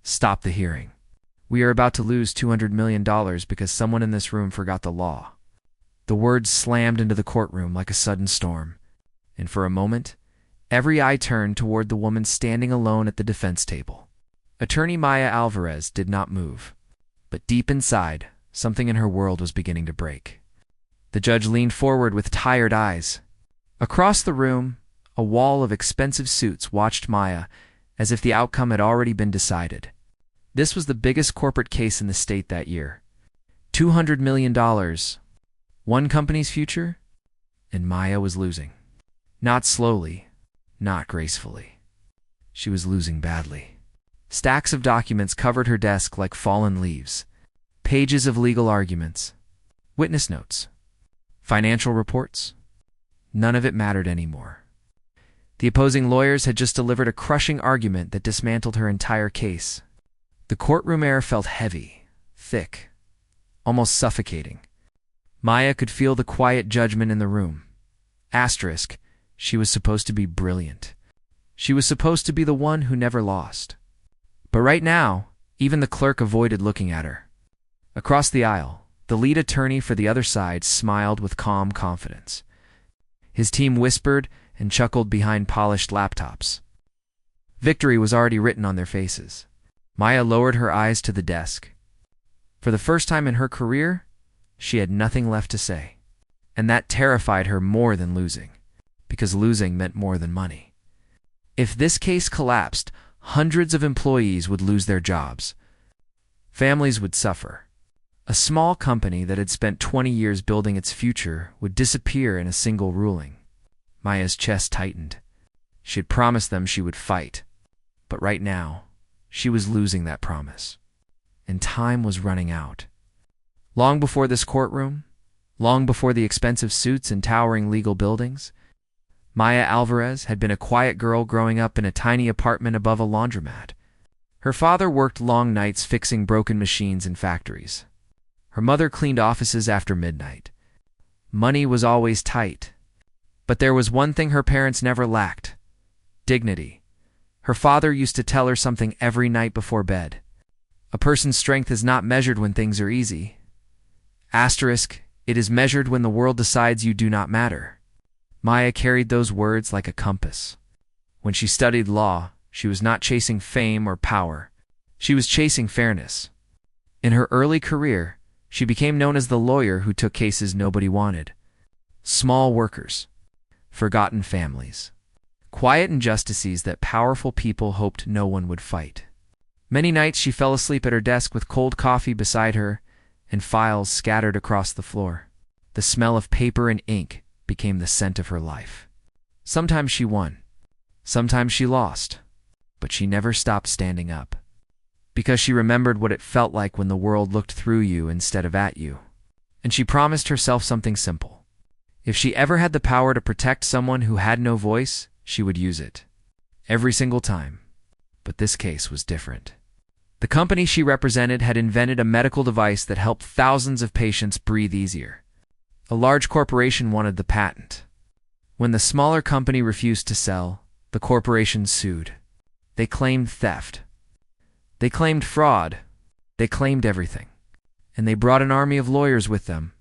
Stop the hearing. We are about to lose $200 million because someone in this room forgot the law. The words slammed into the courtroom like a sudden storm, and for a moment, every eye turned toward the woman standing alone at the defense table. Attorney Maya Alvarez did not move, but deep inside, something in her world was beginning to break. The judge leaned forward with tired eyes. Across the room, a wall of expensive suits watched Maya as if the outcome had already been decided. This was the biggest corporate case in the state that year. $200 million. One company's future? And Maya was losing. Not slowly, not gracefully. She was losing badly. Stacks of documents covered her desk like fallen leaves. Pages of legal arguments, witness notes, financial reports. None of it mattered anymore. The opposing lawyers had just delivered a crushing argument that dismantled her entire case. The courtroom air felt heavy, thick, almost suffocating. Maya could feel the quiet judgment in the room. Asterisk, she was supposed to be brilliant. She was supposed to be the one who never lost. But right now, even the clerk avoided looking at her. Across the aisle, the lead attorney for the other side smiled with calm confidence. His team whispered and chuckled behind polished laptops. Victory was already written on their faces. Maya lowered her eyes to the desk. For the first time in her career, she had nothing left to say. And that terrified her more than losing, because losing meant more than money. If this case collapsed, hundreds of employees would lose their jobs. Families would suffer. A small company that had spent 20 years building its future would disappear in a single ruling. Maya's chest tightened. She had promised them she would fight. But right now, she was losing that promise. And time was running out. Long before this courtroom, long before the expensive suits and towering legal buildings, Maya Alvarez had been a quiet girl growing up in a tiny apartment above a laundromat. Her father worked long nights fixing broken machines in factories. Her mother cleaned offices after midnight. Money was always tight. But there was one thing her parents never lacked: dignity. Her father used to tell her something every night before bed. A person's strength is not measured when things are easy. Asterisk, it is measured when the world decides you do not matter. Maya carried those words like a compass. When she studied law, she was not chasing fame or power. She was chasing fairness. In her early career, she became known as the lawyer who took cases nobody wanted. Small workers. Forgotten families. Quiet injustices that powerful people hoped no one would fight. Many nights she fell asleep at her desk with cold coffee beside her and files scattered across the floor. The smell of paper and ink became the scent of her life. Sometimes she won. Sometimes she lost. But she never stopped standing up. Because she remembered what it felt like when the world looked through you instead of at you. And she promised herself something simple. If she ever had the power to protect someone who had no voice, she would use it. Every single time. But this case was different. The company she represented had invented a medical device that helped thousands of patients breathe easier. A large corporation wanted the patent. When the smaller company refused to sell, the corporation sued. They claimed theft. They claimed fraud. They claimed everything. And they brought an army of lawyers with them.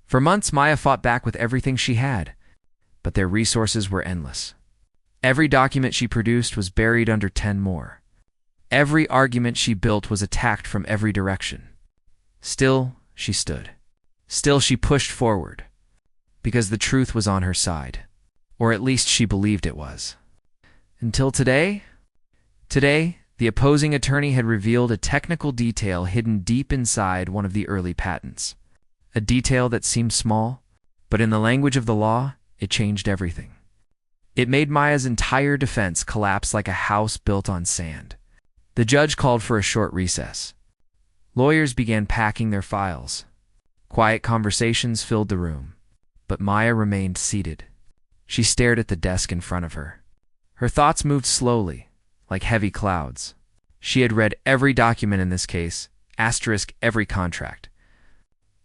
For months, Maya fought back with everything she had, but their resources were endless. Every document she produced was buried under 10 more. Every argument she built was attacked from every direction. Still, she stood. Still, she pushed forward. Because the truth was on her side. Or at least she believed it was. Until today? Today, the opposing attorney had revealed a technical detail hidden deep inside one of the early patents. A detail that seemed small, but in the language of the law, it changed everything. It made Maya's entire defense collapse like a house built on sand. The judge called for a short recess. Lawyers began packing their files. Quiet conversations filled the room, but Maya remained seated. She stared at the desk in front of her. Her thoughts moved slowly, like heavy clouds. She had read every document in this case, asterisk every contract,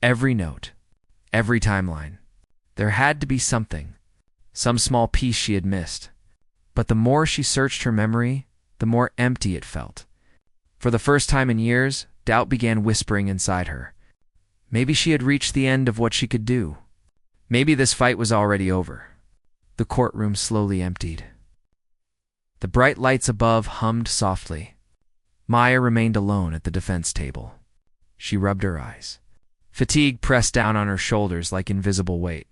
every note, every timeline. There had to be something, some small piece she had missed. But the more she searched her memory, the more empty it felt. For the first time in years, doubt began whispering inside her. Maybe she had reached the end of what she could do. Maybe this fight was already over. The courtroom slowly emptied. The bright lights above hummed softly. Maya remained alone at the defense table. She rubbed her eyes. Fatigue pressed down on her shoulders like invisible weight.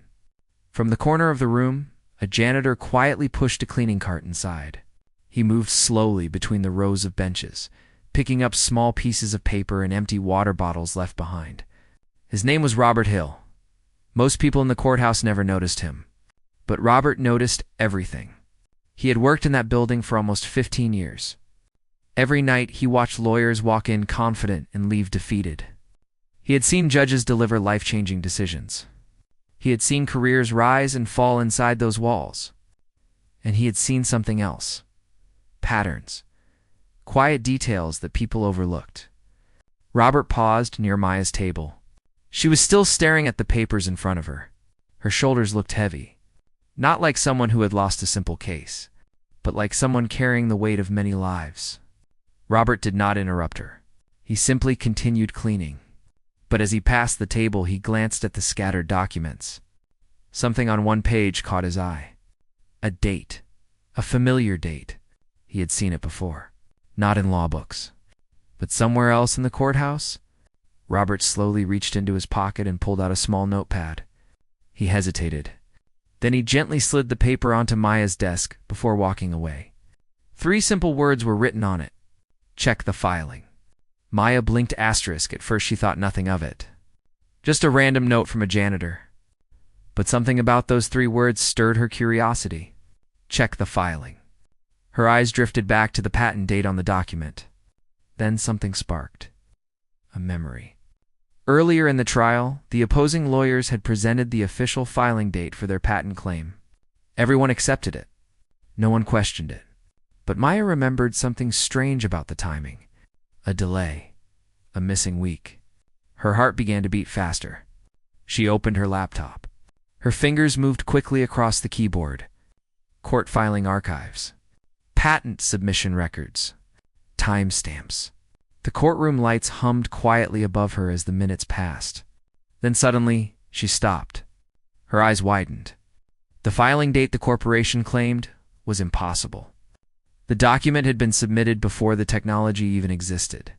From the corner of the room, a janitor quietly pushed a cleaning cart inside. He moved slowly between the rows of benches, picking up small pieces of paper and empty water bottles left behind. His name was Robert Hill. Most people in the courthouse never noticed him. But Robert noticed everything. He had worked in that building for almost 15 years. Every night, he watched lawyers walk in confident and leave defeated. He had seen judges deliver life-changing decisions. He had seen careers rise and fall inside those walls. And he had seen something else. Patterns. Quiet details that people overlooked. Robert paused near Maya's table. She was still staring at the papers in front of her. Her shoulders looked heavy. Not like someone who had lost a simple case, but like someone carrying the weight of many lives. Robert did not interrupt her. He simply continued cleaning. But as he passed the table, he glanced at the scattered documents. Something on one page caught his eye. A date. A familiar date. He had seen it before. Not in law books. But somewhere else in the courthouse? Robert slowly reached into his pocket and pulled out a small notepad. He hesitated. Then he gently slid the paper onto Maya's desk before walking away. 3 simple words were written on it. Check the filing. Maya blinked asterisk. At first she thought nothing of it. Just a random note from a janitor. But something about those 3 words stirred her curiosity. Check the filing. Her eyes drifted back to the patent date on the document. Then something sparked. A memory. Earlier in the trial, the opposing lawyers had presented the official filing date for their patent claim. Everyone accepted it. No one questioned it. But Maya remembered something strange about the timing. A delay. A missing week. Her heart began to beat faster. She opened her laptop. Her fingers moved quickly across the keyboard. Court filing archives. Patent submission records. Timestamps. The courtroom lights hummed quietly above her as the minutes passed. Then suddenly, she stopped. Her eyes widened. The filing date the corporation claimed was impossible. The document had been submitted before the technology even existed.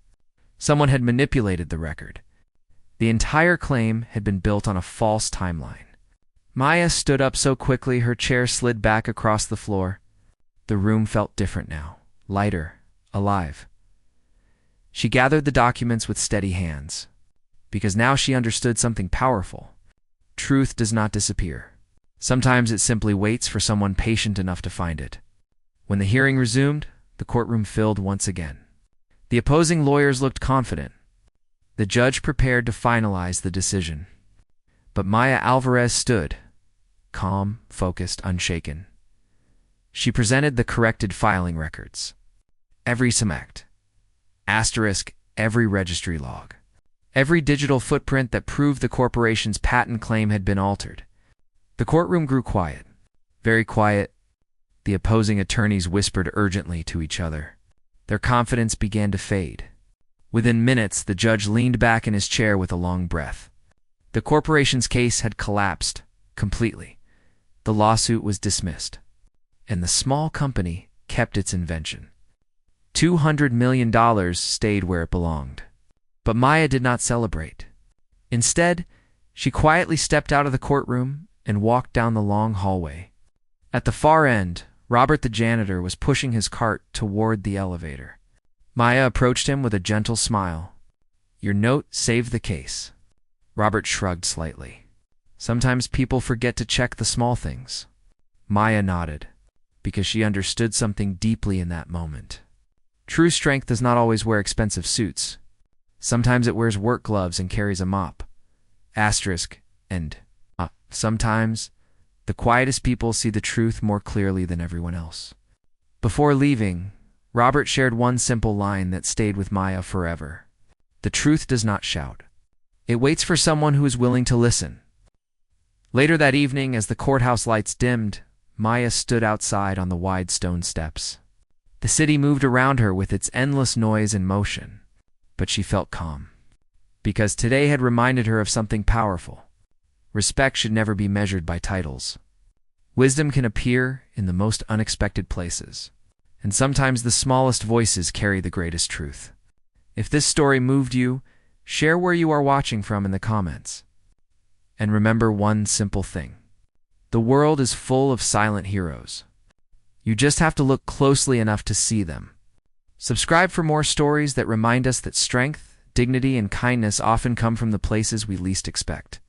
Someone had manipulated the record. The entire claim had been built on a false timeline. Maya stood up so quickly her chair slid back across the floor. The room felt different now, lighter, alive. She gathered the documents with steady hands, because now she understood something powerful. Truth does not disappear. Sometimes it simply waits for someone patient enough to find it. When the hearing resumed, the courtroom filled once again. The opposing lawyers looked confident. The judge prepared to finalize the decision. But Maya Alvarez stood, calm, focused, unshaken. She presented the corrected filing records. Every summect. Asterisk, every registry log. Every digital footprint that proved the corporation's patent claim had been altered. The courtroom grew quiet. Very quiet. The opposing attorneys whispered urgently to each other. Their confidence began to fade. Within minutes, the judge leaned back in his chair with a long breath. The corporation's case had collapsed completely. The lawsuit was dismissed. And the small company kept its invention. $200 million stayed where it belonged. But Maya did not celebrate. Instead, she quietly stepped out of the courtroom and walked down the long hallway. At the far end, Robert the janitor was pushing his cart toward the elevator. Maya approached him with a gentle smile. Your note saved the case. Robert shrugged slightly. Sometimes people forget to check the small things. Maya nodded, because she understood something deeply in that moment. True strength does not always wear expensive suits. Sometimes it wears work gloves and carries a mop. Asterisk, and sometimes the quietest people see the truth more clearly than everyone else. Before leaving, Robert shared one simple line that stayed with Maya forever. The truth does not shout. It waits for someone who is willing to listen. Later that evening, as the courthouse lights dimmed, Maya stood outside on the wide stone steps. The city moved around her with its endless noise and motion, but she felt calm. Because today had reminded her of something powerful. Respect should never be measured by titles. Wisdom can appear in the most unexpected places, and sometimes the smallest voices carry the greatest truth. If this story moved you, share where you are watching from in the comments. And remember one simple thing. The world is full of silent heroes. You just have to look closely enough to see them. Subscribe for more stories that remind us that strength, dignity, and kindness often come from the places we least expect.